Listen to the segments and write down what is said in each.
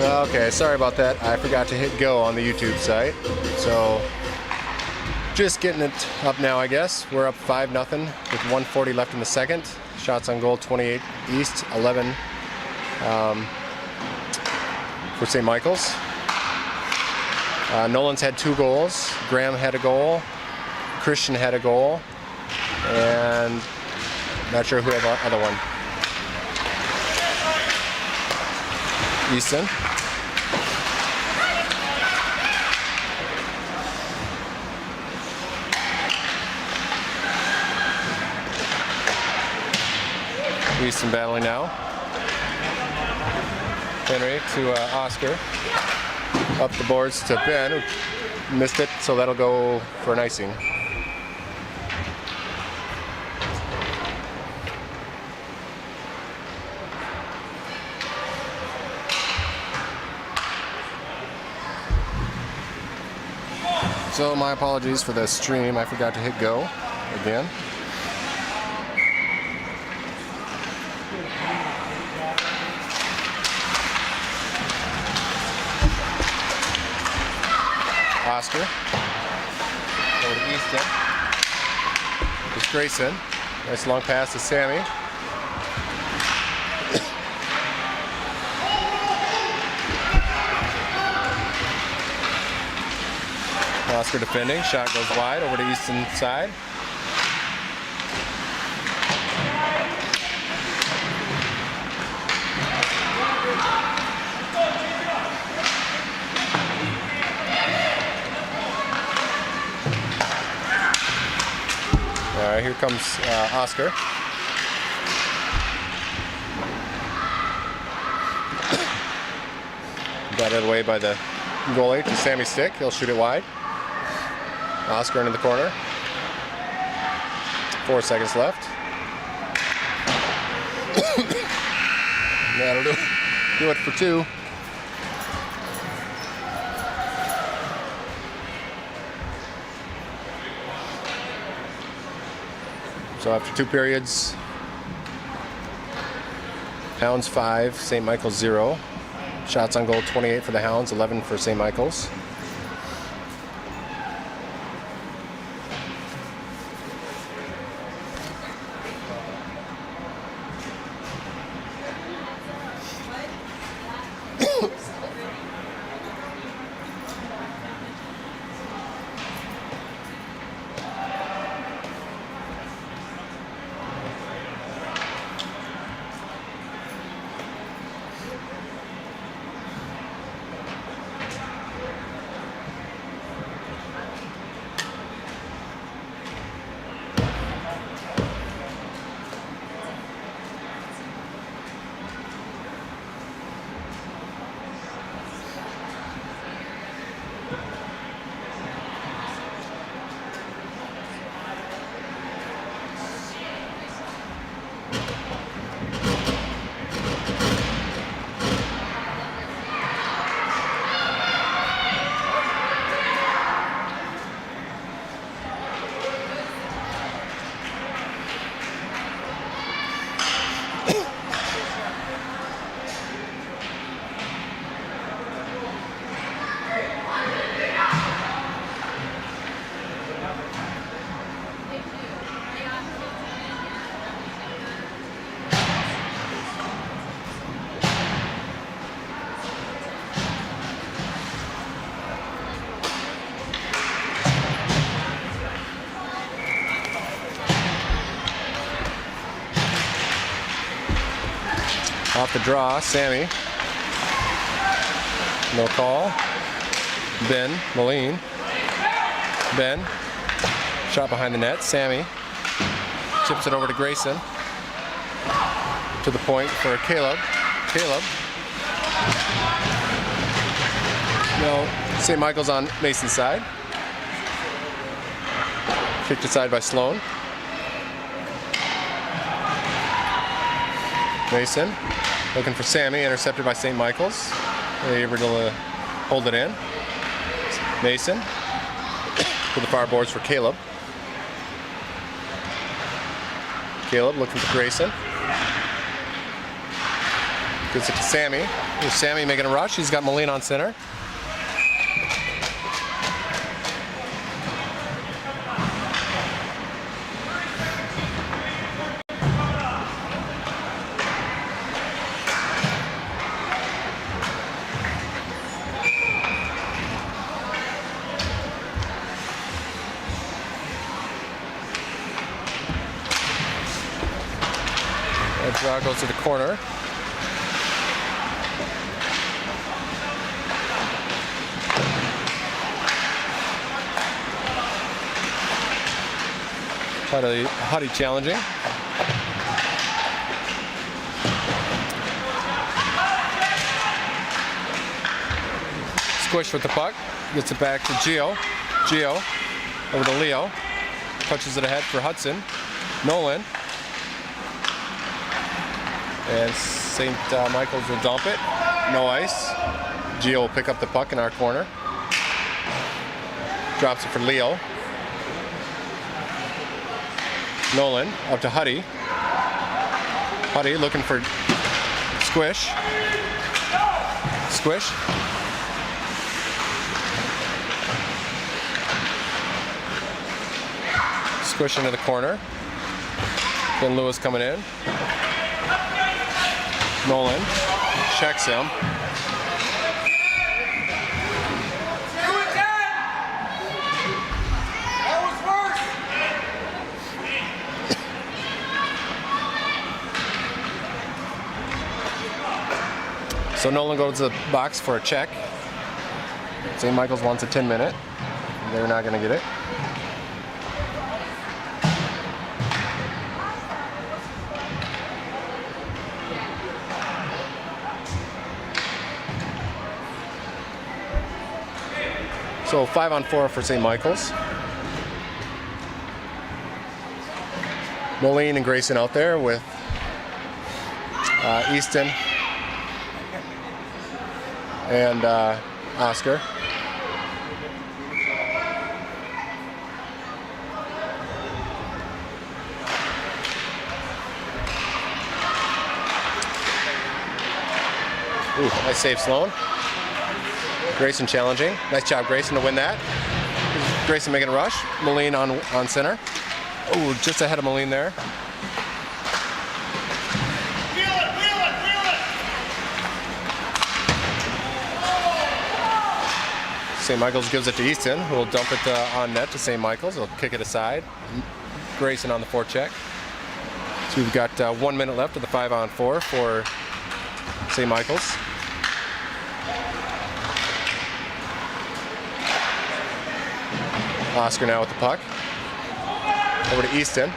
Okay, sorry about that. I forgot to hit go on the YouTube site. So, just getting it up now, I guess. We're up 5-0 with 1:40 left in the second. Shots on goal, 28 East, 11 for St. Michael's. Nolan's had 2 goals. Graham had a goal. Christian had a goal. And not sure who had the other one. Easton. Easton battling now. Henry to Oscar. Up the boards to Ben, who missed it, so that'll go for an icing. So my apologies for the stream. I forgot to hit go again. Oscar. Over to Easton. It's Grayson. Nice long pass to Sammy. Oscar defending. Shot goes wide over to Easton's side. All right, here comes Oscar. Batted away by the goalie to Sammy's stick. He'll shoot it wide. Oscar into the corner. 4 seconds left. That'll do it for 2. So after 2 periods, Hounds 5, St. Michael's 0. Shots on goal 28 for the Hounds, 11 for St. Michael's. Off the draw, Sammy. No call. Ben, Moline. Ben. Shot behind the net. Sammy. Chips it over to Grayson. To the point for Caleb. Caleb. No. St. Michael's on Mason's side. Kicked aside by Sloan. Mason. Looking for Sammy, intercepted by St. Michael's. Able to hold it in. Mason to the far boards for Caleb. Caleb looking for Grayson. Gives it to Sammy. Here's Sammy making a rush. He's got Moline on center. That draw goes to the corner. Huddy challenging. Squish with the puck. Gets it back to Gio. Gio over to Leo. Touches it ahead for Hudson. Nolan. And St. Michael's will dump it. No ice. Gio will pick up the puck in our corner. Drops it for Leo. Nolan up to Huddy. Huddy looking for Squish. Squish. Squish into the corner. Then Lewis coming in. Nolan checks him. So Nolan goes to the box for a check. St. Michael's wants a 10-minute. They're not going to get it. So 5-on-4 for St. Michael's. Moline and Grayson out there with Easton and Oscar. Ooh, nice save, Sloan. Grayson challenging. Nice job, Grayson, to win that. Grayson making a rush. Moline on center. Ooh, just ahead of Moline there. St. Michael's gives it to Easton, who will dump it on net to St. Michael's. He'll kick it aside. Grayson on the forecheck. So we've got 1 minute left of the 5-on-4 for St. Michael's. Oscar now with the puck. Over to Easton.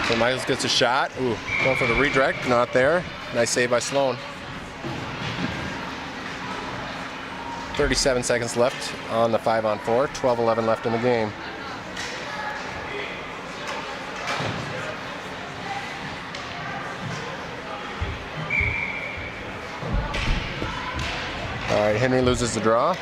So Michaels gets a shot. Ooh, going for the redirect, not there. Nice save by Sloan. 37 seconds left on the 5-on-4. 12-11 left in the game. All right, Henry loses the draw.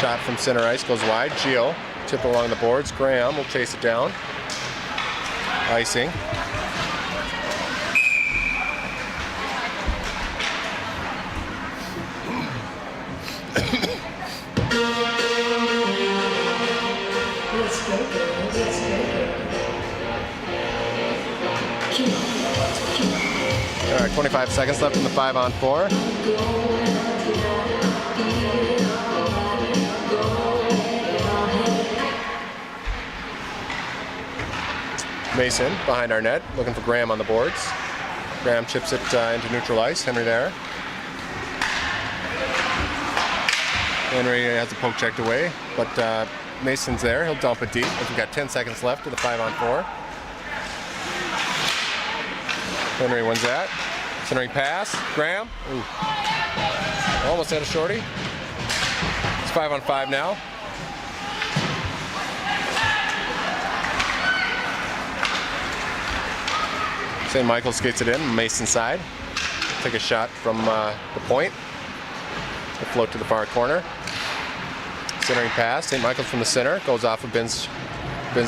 Shot from center ice goes wide. Gio, tip along the boards. Graham will chase it down. Icing. All right, 25 seconds left in the 5-on-4. Mason behind our net, looking for Graham on the boards. Graham chips it into neutral ice. Henry there. Henry has the poke checked away, but Mason's there. He'll dump it deep as we've got 10 seconds left of the 5-on-4. Henry wins that. Centering pass. Graham. Ooh. Almost had a shorty. It's 5-on-5 now. St. Michael skates it in, Mason side. Take a shot from the point. It'll float to the far corner. Centering pass. St. Michael's from the center. Goes off of Ben's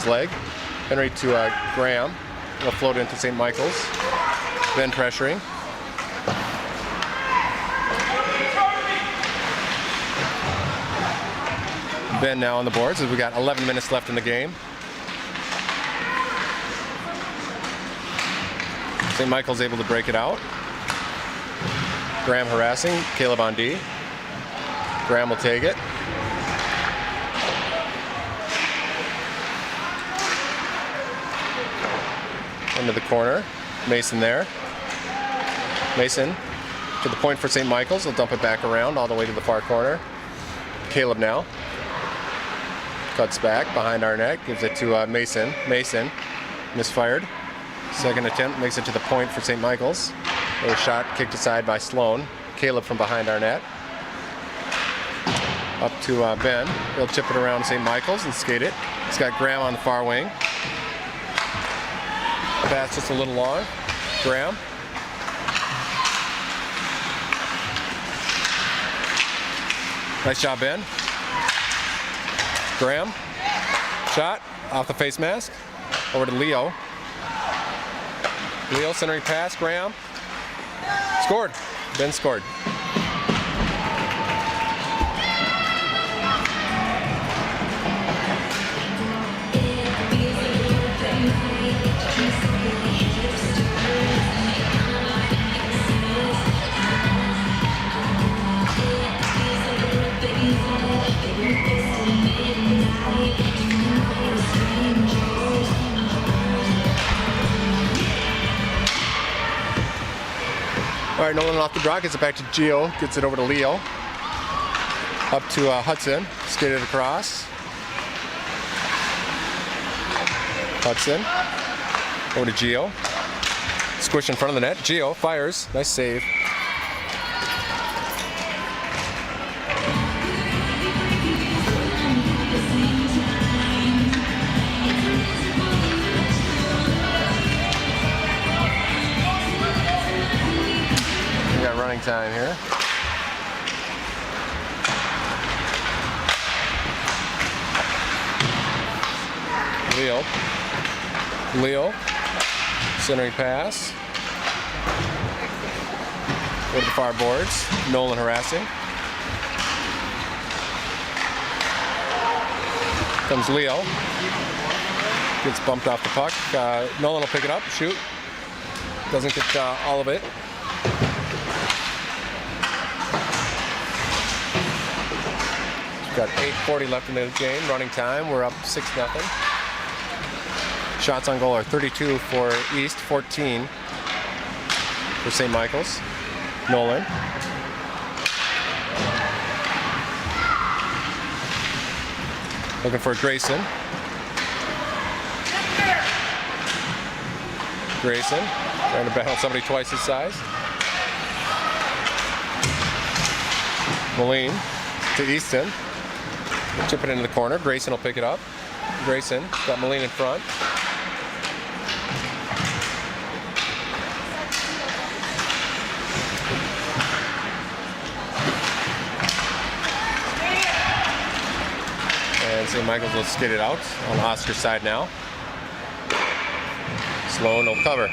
leg. Henry to Graham. Will float into St. Michael's. Ben pressuring. Ben now on the boards as we got 11 minutes left in the game. St. Michael's able to break it out. Graham harassing. Caleb on D. Graham will take it. Into the corner. Mason there. Mason to the point for St. Michael's. He'll dump it back around all the way to the far corner. Caleb now. Cuts back behind Arnett. Gives it to Mason. Mason misfired. Second attempt makes it to the point for St. Michael's. A shot kicked aside by Sloan. Caleb from behind Arnett. Up to Ben. He'll chip it around St. Michael's and skate it. He's got Graham on the far wing. Pass just a little long. Graham. Nice job, Ben. Graham. Shot off the face mask. Over to Leo. Leo centering pass. Graham. Scored. Ben scored. All right, Nolan off the draw, gets it back to Gio, gets it over to Leo. Up to Hudson, skated across. Hudson, over to Gio. Squish in front of the net, Gio fires, nice save. Running time here. Leo, centering pass. Go to the far boards. Nolan harassing. Comes Leo. Gets bumped off the puck. Nolan will pick it up, shoot. Doesn't get all of it. Got 8:40 left in the game, running time. We're up 6-0. Shots on goal are 32 for East, 14 for St. Michael's. Nolan. Looking for Grayson. Grayson trying to battle somebody twice his size. Moline to Easton. Chip it into the corner. Grayson will pick it up. Grayson got Moline in front. And St. Michael's will skate it out on Oscar's side now. Sloan will cover.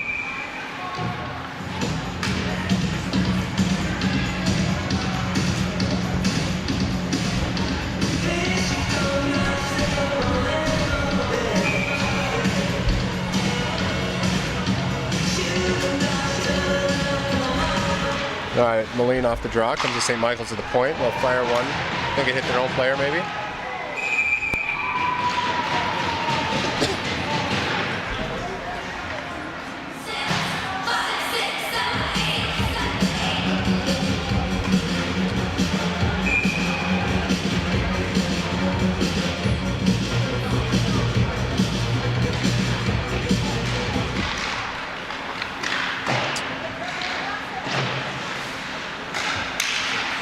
All right, Moline off the draw, comes to St. Michael's at the point. They'll fire one. I think it hit their own player, maybe.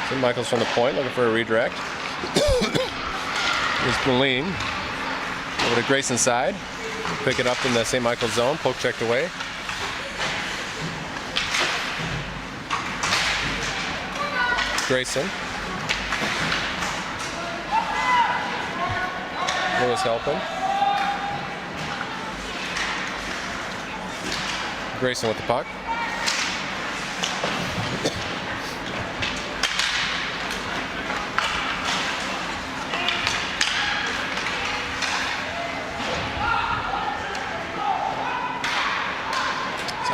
St. Michael's from the point, looking for a redirect. Here's Moline. Over to Grayson's side. Pick it up in the St. Michael's zone, poke checked away. Grayson. Lewis helping. Grayson with the puck.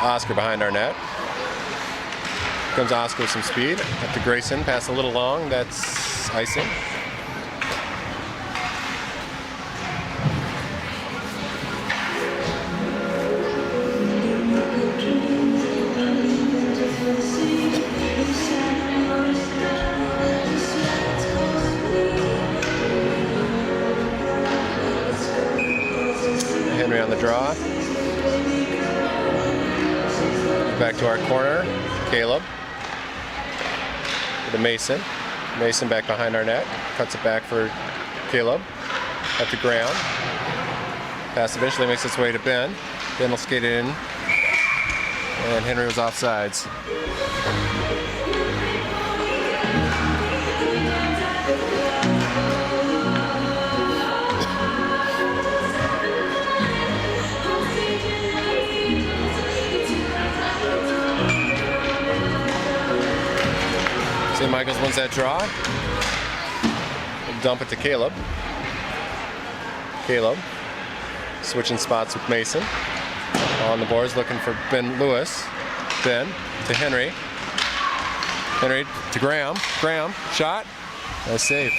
Oscar behind our net. Here comes Oscar with some speed. Up to Grayson, pass a little long. That's icing. Henry on the draw. Back to our corner, Caleb to Mason. Mason back behind our net, cuts it back for Caleb. Up to Graham. Pass eventually makes its way to Ben. Ben will skate it in, and Henry was offsides. St. Michael's wins that draw. We'll dump it to Caleb. Caleb switching spots with Mason. On the boards looking for Ben Lewis. Ben to Henry. Henry to Graham. Graham, shot. Nice save.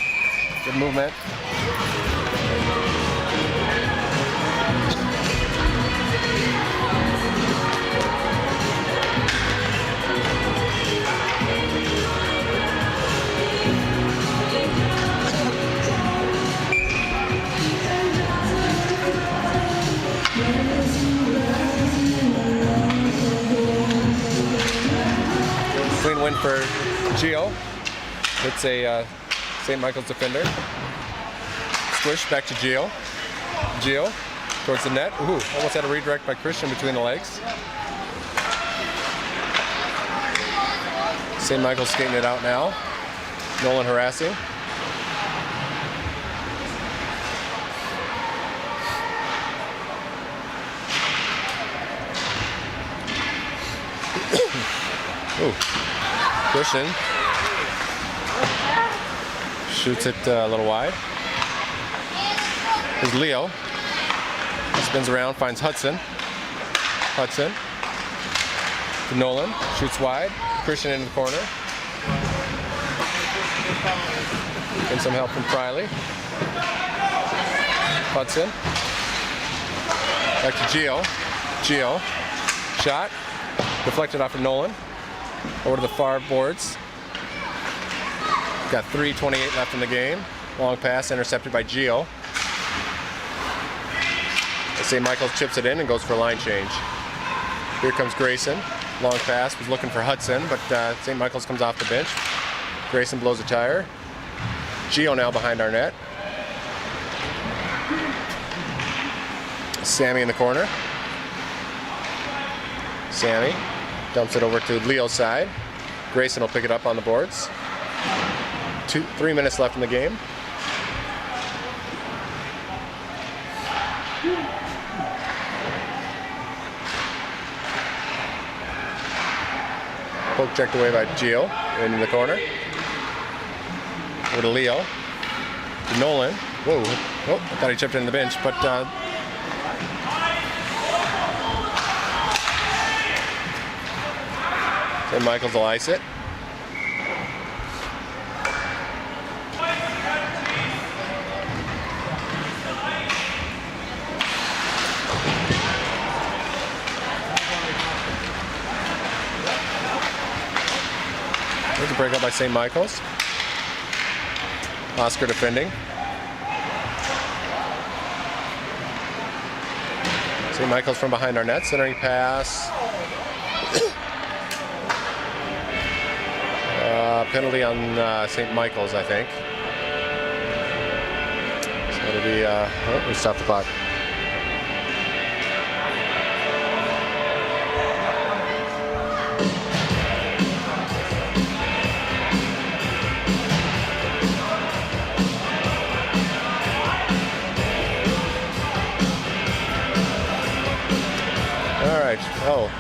Good movement. Clean win for Gio. It's a St. Michael's defender. Squish back to Gio. Gio towards the net. Ooh, almost had a redirect by Christian between the legs. St. Michael's skating it out now. Nolan harassing. Ooh. Christian shoots it a little wide. Here's Leo. He spins around, finds Hudson. Hudson to Nolan. Shoots wide. Christian in the corner. Getting some help from Priley. Hudson. Back to Gio. Gio. Shot. Deflected off of Nolan. Over to the far boards. Got 3:28 left in the game. Long pass intercepted by Gio. St. Michael's chips it in and goes for a line change. Here comes Grayson. Long pass, was looking for Hudson, but St. Michael's comes off the bench. Grayson blows a tire. Gio now behind our net. Sammy in the corner. Sammy dumps it over to Leo's side. Grayson will pick it up on the boards. 3 minutes left in the game. Poke checked away by Gio in the corner. Over to Leo. To Nolan. Whoa. Oh, I thought he chipped it in the bench, but St. Michael's will ice it. There's a breakup by St. Michael's. Oscar defending. St. Michael's from behind our net, centering pass. Penalty on St. Michael's, I think. So it'll be, we stop the clock. Oh.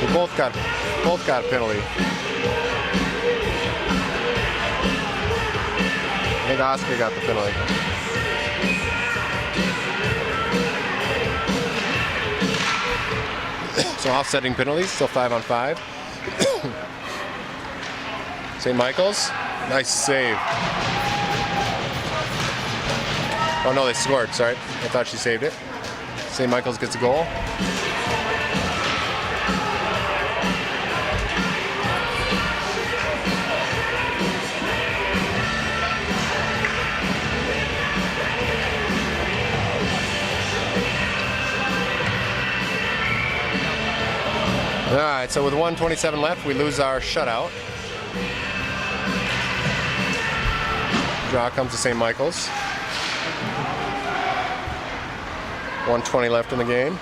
We both got a penalty. I think Oscar got the penalty. So offsetting penalties, still 5-on-5. St. Michael's, nice save. Oh no, they scored, sorry. I thought she saved it. St. Michael's gets a goal. Alright, so with 1:27 left, we lose our shutout. Draw comes to St. Michael's. 1:20 left in the game.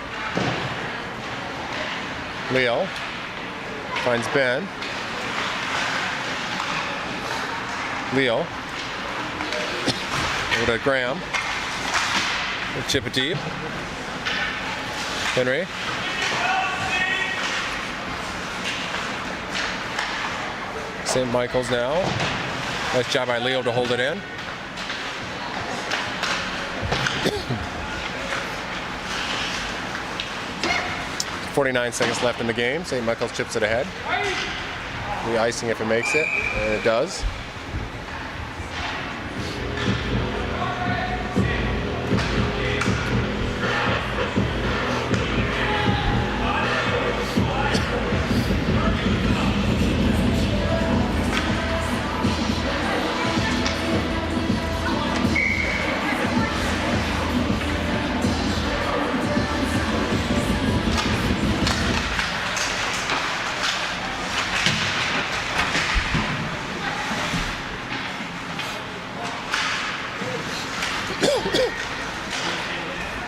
Leo finds Ben. Leo. Over to Graham. We'll chip it deep. Henry. St. Michael's now. Nice job by Leo to hold it in. .49 seconds left in the game. St. Michael's chips it ahead. The icing if it makes it, and it does.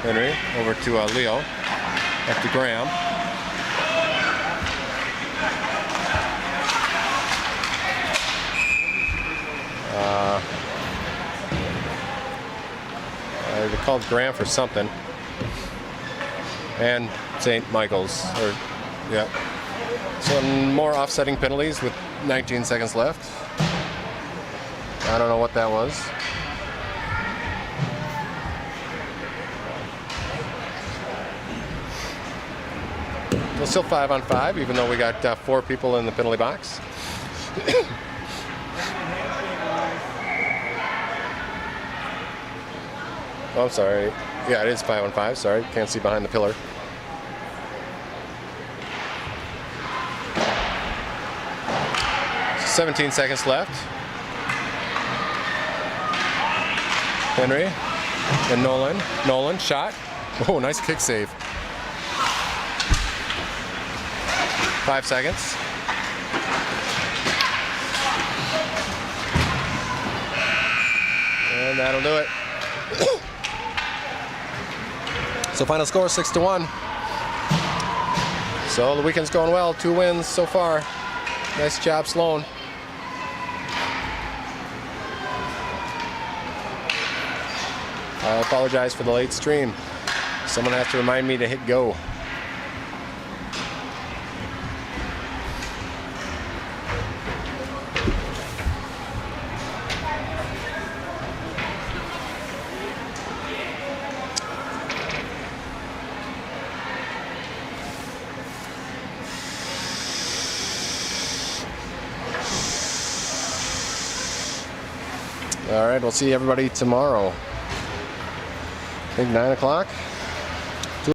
Henry over to Leo, up to Graham. They called Graham for something. And St. Michael's, or yeah. So more offsetting penalties with 19 seconds left. I don't know what that was. We're still 5-on-5, even though we got 4 people in the penalty box. Oh, I'm sorry. Yeah, it is 5-on-5. Sorry, can't see behind the pillar. So 17 seconds left. Henry and Nolan. Nolan, shot. Oh, nice kick save. 5 seconds. And that'll do it. So final score 6-1. So the weekend's going well. 2 wins so far. Nice job, Sloan. I apologize for the late stream. Someone has to remind me to hit go. All right, we'll see everybody tomorrow. I think 9 o'clock.